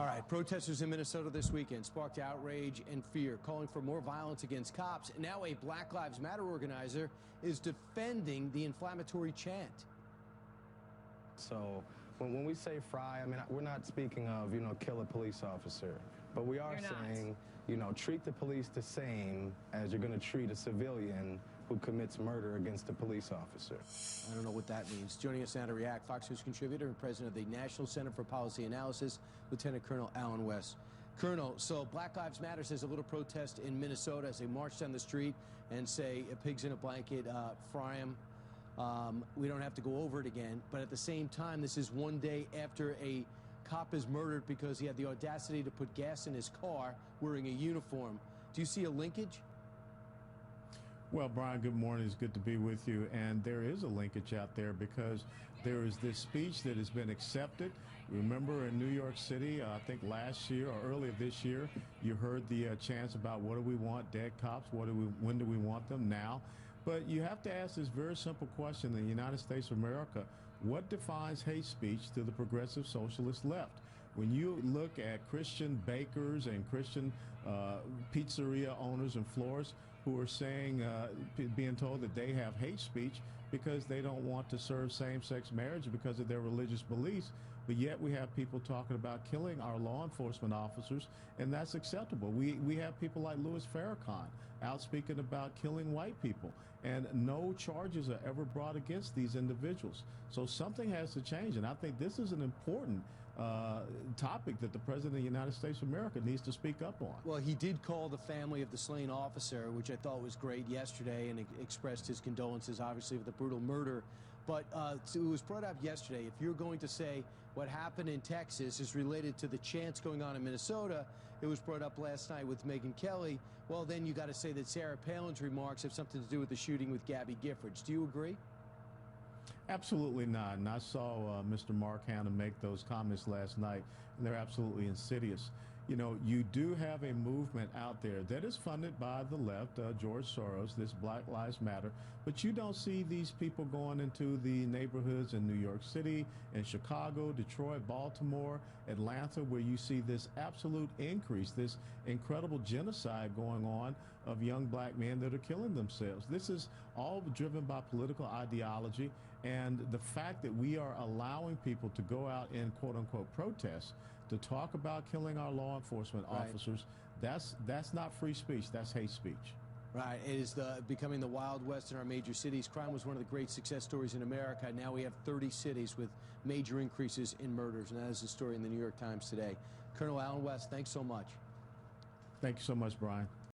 All right, protesters in Minnesota this weekend sparked outrage and fear, calling for more violence against cops. Now a Black Lives Matter organizer is defending the inflammatory chant. So when we say fry, I mean, we're not speaking of, kill a police officer. But we are saying, treat the police the same as you're going to treat a civilian who commits murder against a police officer. I don't know what that means. Joining us now to react, Fox News contributor and president of the National Center for Policy Analysis, Lieutenant Colonel Allen West. Colonel, so Black Lives Matter says a little protest in Minnesota as they march down the street and say, pigs in a blanket, fry them. We don't have to go over it again. But at the same time, this is one day after a cop is murdered because he had the audacity to put gas in his car wearing a uniform. Do you see a linkage? Well, Brian, good morning. It's good to be with you. And there is a linkage out there because there is this speech that has been accepted. Remember in New York City, I think last year or earlier this year, you heard the chants about what do we want, dead cops, when do we want them now? But you have to ask this very simple question in the United States of America: what defines hate speech to the progressive socialist left? When you look at Christian bakers and Christian pizzeria owners and florists who are saying, being told that they have hate speech because they don't want to serve same-sex marriage because of their religious beliefs, but yet we have people talking about killing our law enforcement officers, and that's acceptable. We have people like Louis Farrakhan out speaking about killing white people, and no charges are ever brought against these individuals. So something has to change, and I think this is an important topic that the President of the United States of America needs to speak up on. Well, he did call the family of the slain officer, which I thought was great yesterday, and expressed his condolences, obviously, of the brutal murder. But it was brought up yesterday. If you're going to say what happened in Texas is related to the chants going on in Minnesota, it was brought up last night with Megyn Kelly, well, then you got to say that Sarah Palin's remarks have something to do with the shooting with Gabby Giffords. Do you agree? Absolutely not. And I saw Mr. Mark Hanna make those comments last night, and they're absolutely insidious. You do have a movement out there that is funded by the left, George Soros, this Black Lives Matter, but you don't see these people going into the neighborhoods in New York City, in Chicago, Detroit, Baltimore, Atlanta, where you see this absolute increase, this incredible genocide going on of young black men that are killing themselves. This is all driven by political ideology, and the fact that we are allowing people to go out and quote-unquote protest to talk about killing our law enforcement officers, that's not free speech, that's hate speech. Right. It is becoming the Wild West in our major cities. Crime was one of the great success stories in America. Now we have 30 cities with major increases in murders, and that is the story in the New York Times today. Colonel Allen West, thanks so much. Thank you so much, Brian.